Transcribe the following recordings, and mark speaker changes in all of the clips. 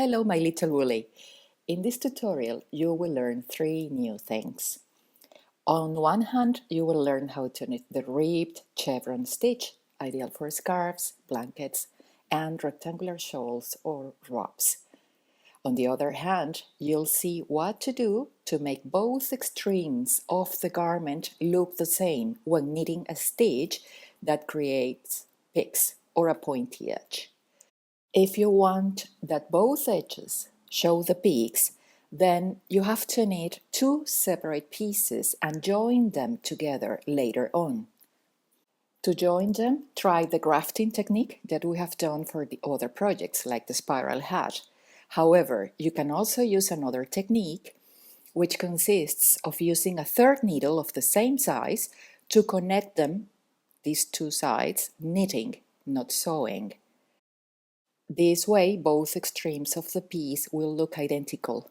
Speaker 1: Hello, my little woolly. In this tutorial, you will learn three new things. On one hand, you will learn how to knit the ribbed chevron stitch, ideal for scarves, blankets, and rectangular shawls or wraps. On the other hand, you'll see what to do to make both extremes of the garment look the same when knitting a stitch that creates peaks or a pointy edge. If you want that both edges show the peaks, then you have to knit two separate pieces and join them together later on. To join them, try the grafting technique that we have done for the other projects, like the spiral hat. However, you can also use another technique, which consists of using a third needle of the same size to connect them, these two sides, knitting, not sewing. This way, both extremes of the piece will look identical,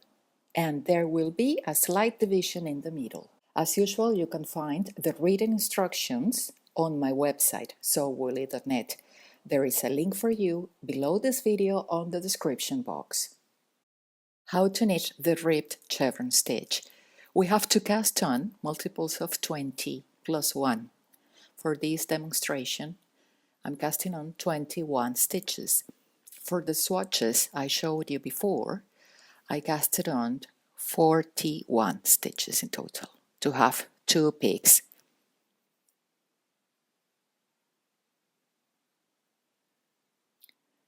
Speaker 1: and there will be a slight division in the middle. As usual, you can find the written instructions on my website, sewwoolly.net. There is a link for you below this video on the description box. How to knit the ribbed chevron stitch. We have to cast on multiples of 20 plus 1. For this demonstration, I'm casting on 21 stitches. For the swatches I showed you before, I casted on 41 stitches in total to have 2 peaks.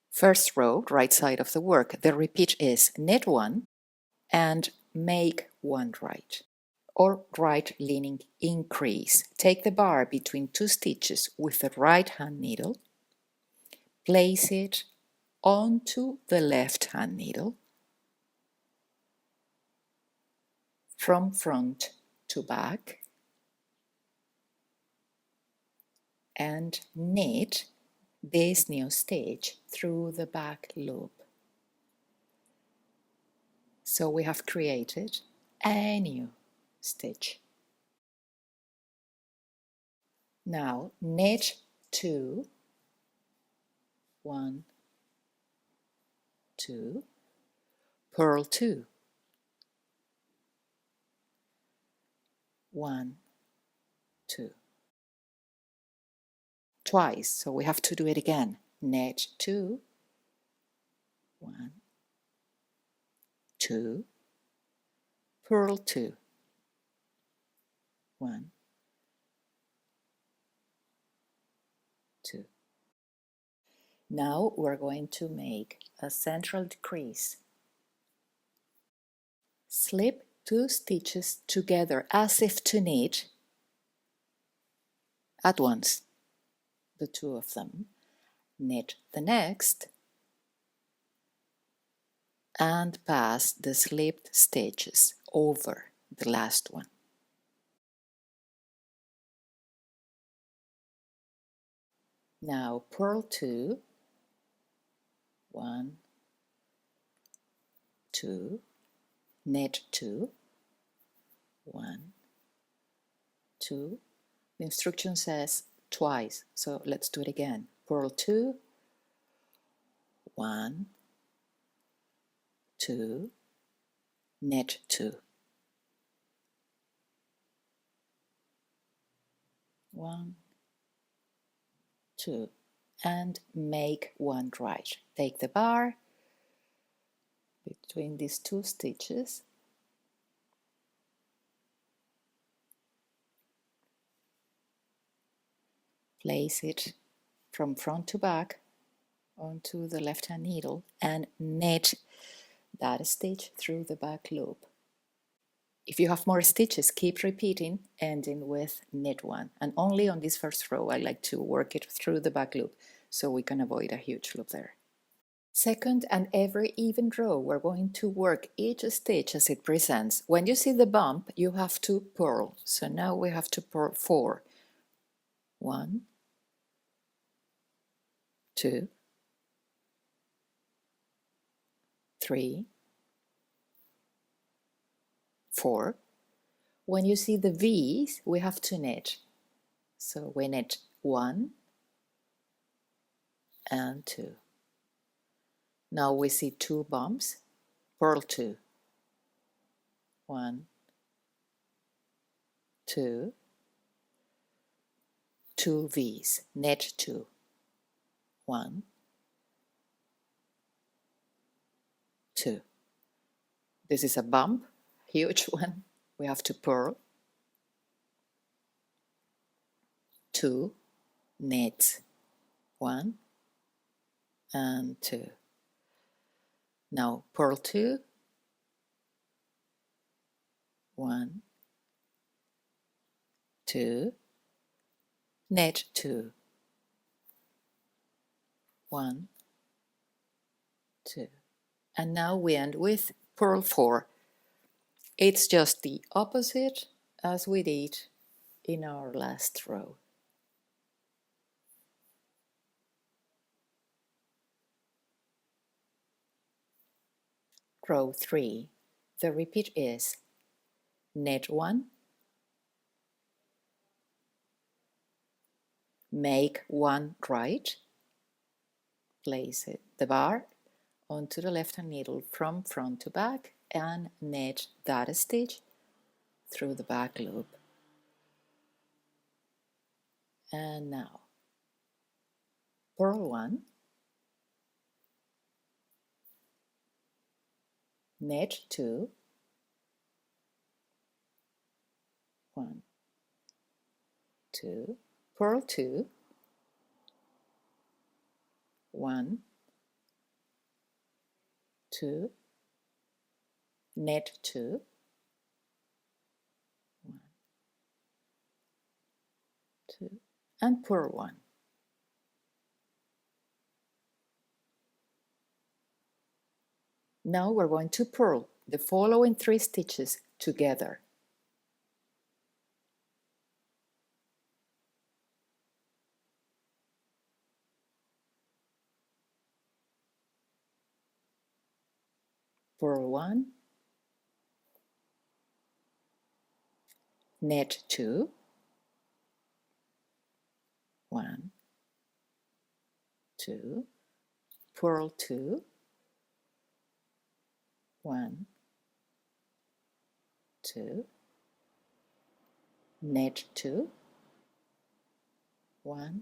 Speaker 1: First row, right side of the work, the repeat is knit 1 and make 1 right, or right leaning increase. Take the bar between 2 stitches with the right hand needle, place it onto the left hand needle from front to back and knit this new stitch through the back loop. So we have created a new stitch. Now knit 2, 1, 2, purl 2, 1, 2. Twice, so we have to do it again. Knit 2, 1, 2, purl 2, 1, 2. Now we're going to make a central decrease. Slip 2 stitches together as if to knit at once, the two of them. Knit the next and pass the slipped stitches over the last one. Now purl 2, 1, 2, knit 2, 1, 2. The instruction says twice, so let's do it again. Purl 2, 1, 2, knit 2, 1, 2, and make 1 right. Take the bar between these 2 stitches, place it from front to back onto the left hand needle and knit that stitch through the back loop. If you have more stitches, keep repeating, ending with knit 1. And only on this first row I like to work it through the back loop so we can avoid a huge loop there. Second and every even row, we're going to work each stitch as it presents. When you see the bump, you have to purl. So now we have to purl 4. 1, 2, 3, 4. When you see the V's, we have to knit. So we knit 1 and 2. Now we see 2 bumps, purl 2, 1, 2, 2 V's, net 2, 1, 2. This is a bump, huge one. We have to purl, 2, net, 1 and 2. Now purl 2, 1, 2, net 2, 1, 2. And now we end with purl 4. It's just the opposite as we did in our last row. Row 3. The repeat is net 1, make 1 right, place the bar onto the left hand needle from front to back and knit that stitch through the back loop. And now purl 1, net 2, 1, 2, purl 2, 1, 2, net 2, 1, 2, and purl 1. Now we're going to purl the following 3 stitches together. Purl 1, net 2, 1, 2, purl 2, 1, 2, net 2, 1,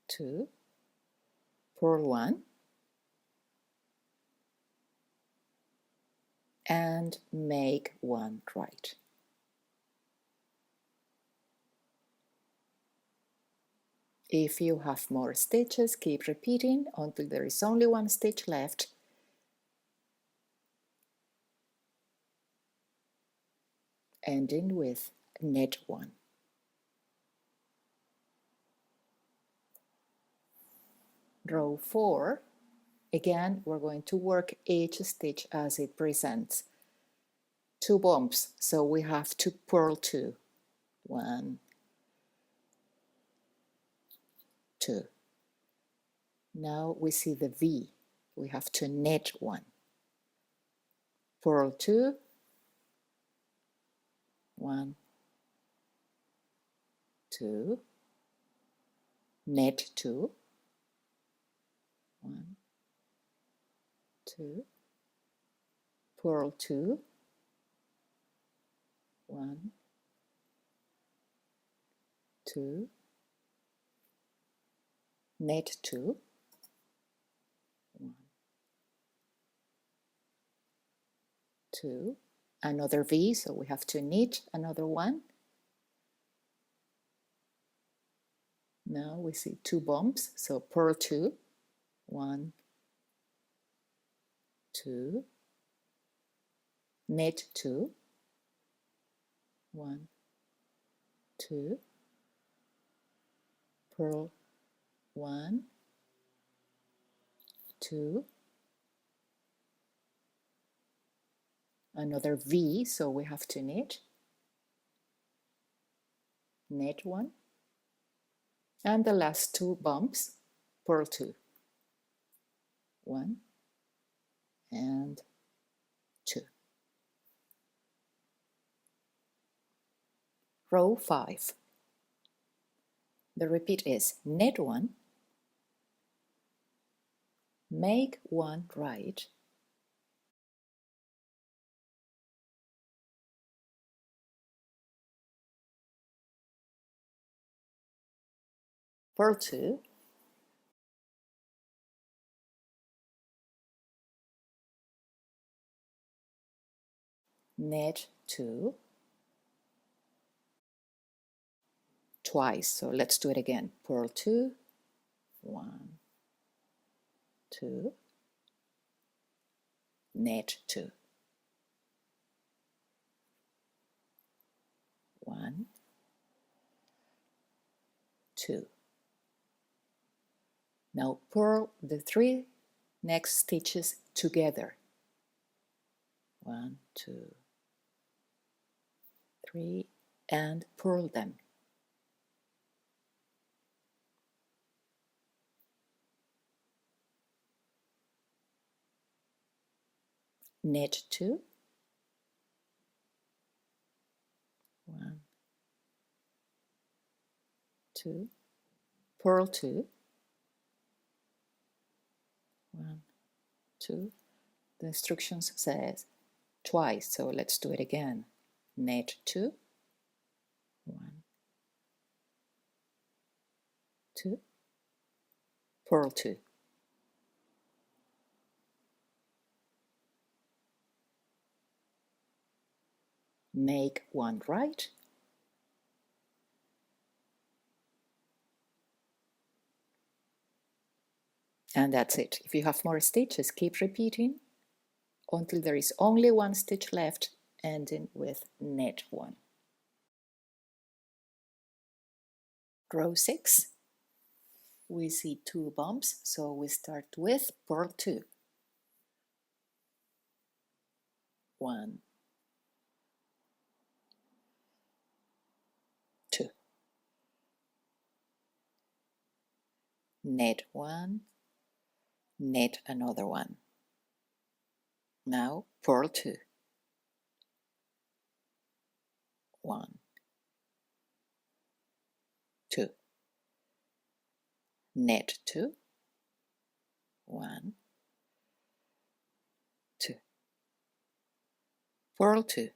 Speaker 1: 2, purl 1, and make 1 right. If you have more stitches, keep repeating until there is only 1 stitch left. Ending with net 1. Row 4, again we're going to work each stitch as it presents. 2 bumps, so we have to purl 2, 1, 2. Now we see the V, we have to net 1, purl 2, 1, 2, net 2, 1, 2, purl 2, 1, 2, net 2, 1, 2, another V, so we have to knit another 1. Now we see 2 bumps, so purl 2, 1, 2, net 2, 1, 2, purl 1, 2, another V, so we have to knit 1, and the last 2 bumps, purl 2, 1 and 2. Row 5. The repeat is net 1, Make one right. Purl 2. Knit 2. Twice, so let's do it again. Purl 2, 1, 2, knit 2, 1, 2. Now purl the 3 next stitches together. 1, 2, 3, and purl them. Knit 2, 1, 2, purl 2, 1, 2. The instructions says twice, so let's do it again. Knit 2, 1, 2, purl 2. Make one right. And that's it. If you have more stitches, keep repeating until there is only one stitch left, ending with knit 1. Row 6, we see 2 bumps, so we start with purl 2. 1, 2. Knit 1, knit another one. Now purl 2. 1, 2. Knit 2, 1, 2. Purl 2.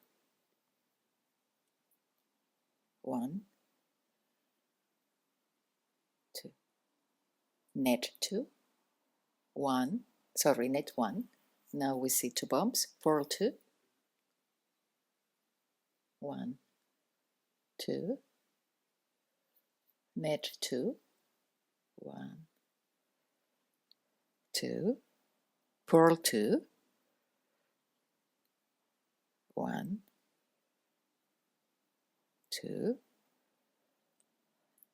Speaker 1: 1, 2. Knit 2, 1, knit 1. Now we see 2 bumps. Purl 2, 1, 2. Knit 2, 1, 2. Purl 2, 1, 2.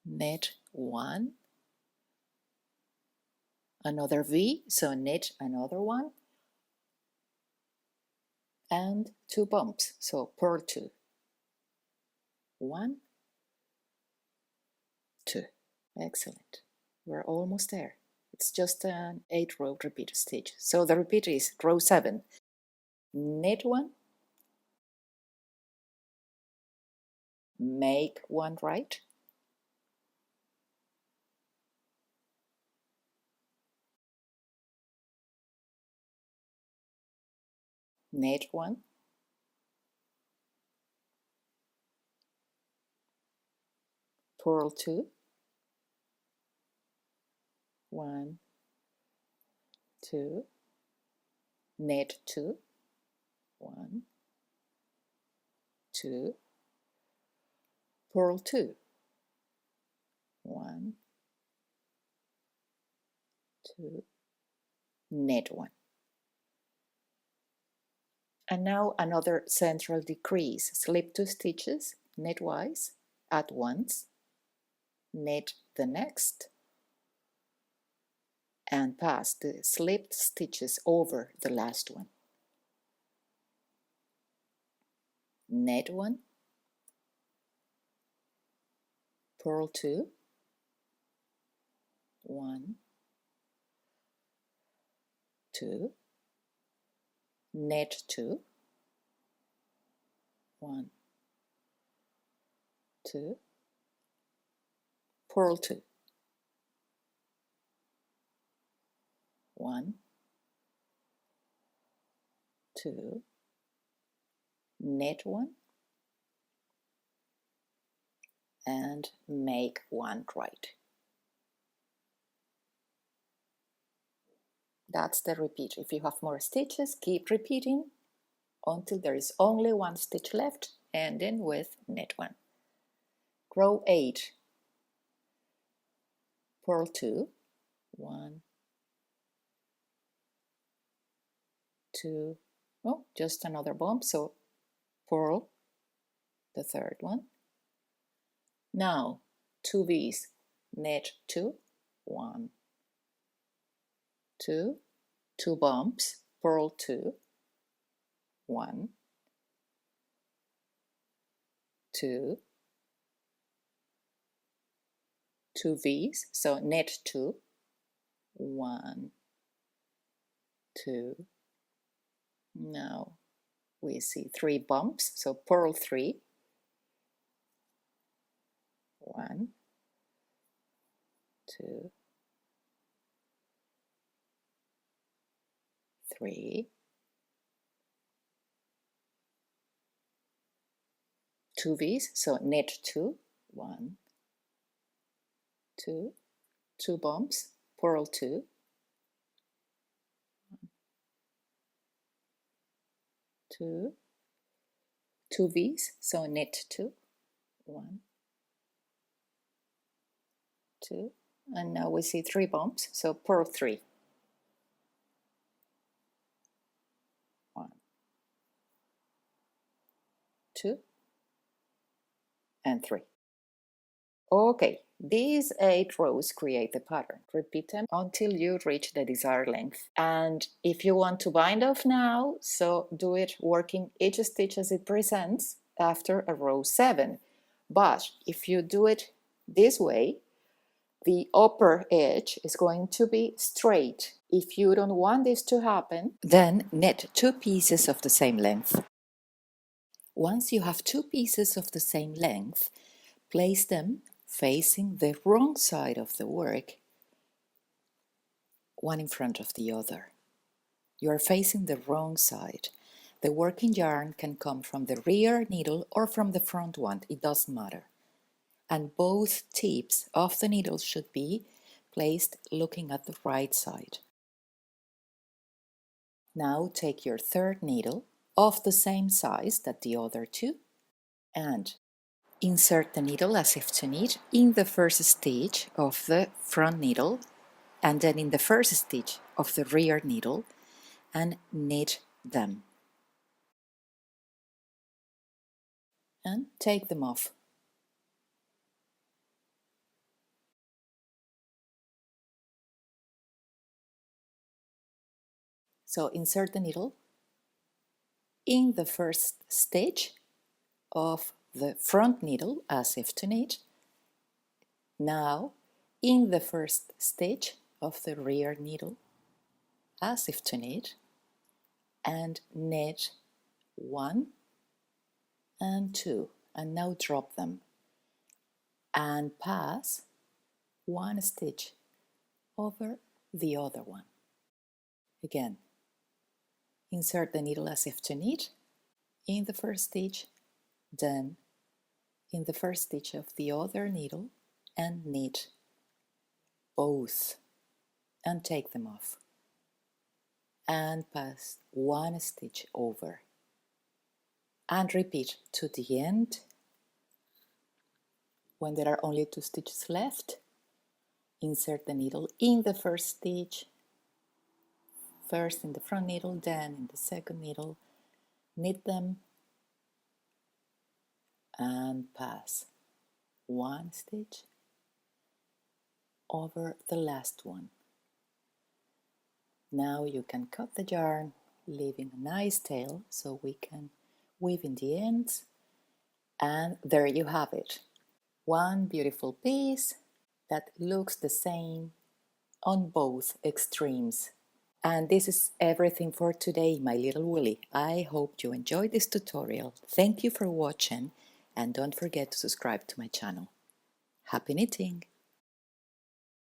Speaker 1: Knit 1, another V, so knit another one, and 2 bumps, so purl 2. 1, 2. Excellent. We're almost there. It's just an 8-row repeat stitch. So the repeat is row 7. Knit 1, make one right, knit 1, purl 2, 1, 2, knit 2, 1, 2, purl 2, 1, 2, knit 1. And now another central decrease. Slip 2 stitches knitwise at once, knit the next, and pass the slipped stitches over the last one. Knit 1, purl 2, 1, 2, knit 2, 1, 2, purl 2. 1, 2, knit 1, and make 1 right. That's the repeat. If you have more stitches, keep repeating until there is only 1 stitch left, ending with knit 1. Row 8, purl 2, 1, 2, oh, just another bump, so purl the third one. Now 2 V's, knit 2, 1, 2, 2 bumps, purl 2, 1, 2, 2 V's, so knit 2, 1, 2, now we see 3 bumps, so purl 3, 1, 2, 3, 2 V's, so knit 2, 1, 2, 2 bumps, purl 2, 2, 2 V's, so knit 2, 1, 2, and now we see 3 bumps, so purl 3, 1, 2, and 3. Okay, these 8 rows create the pattern. Repeat them until you reach the desired length. And if you want to bind off now, so do it working each stitch as it presents after a row 7. But if you do it this way, the upper edge is going to be straight. If you don't want this to happen, then knit 2 pieces of the same length. Once you have 2 pieces of the same length, place them facing the wrong side of the work, one in front of the other. You are facing the wrong side. The working yarn can come from the rear needle or from the front one, it doesn't matter. And both tips of the needle should be placed looking at the right side. Now take your third needle of the same size that the other 2 and insert the needle as if to knit in the first stitch of the front needle and then in the first stitch of the rear needle and knit them. And take them off. So insert the needle in the first stitch of the front needle as if to knit. Now in the first stitch of the rear needle as if to knit and knit 1 and 2 and now drop them and pass 1 stitch over the other one. Again, insert the needle as if to knit in the first stitch, then in the first stitch of the other needle and knit both and take them off and pass 1 stitch over and repeat to the end. When there are only 2 stitches left, insert the needle in the first stitch, first in the front needle, then in the second needle, knit them and pass 1 stitch over the last one. Now you can cut the yarn, leaving a nice tail so we can weave in the ends, and there you have it. One beautiful piece that looks the same on both extremes. And this is everything for today, my little woolly. I hope you enjoyed this tutorial. Thank you for watching and don't forget to subscribe to my channel. Happy knitting!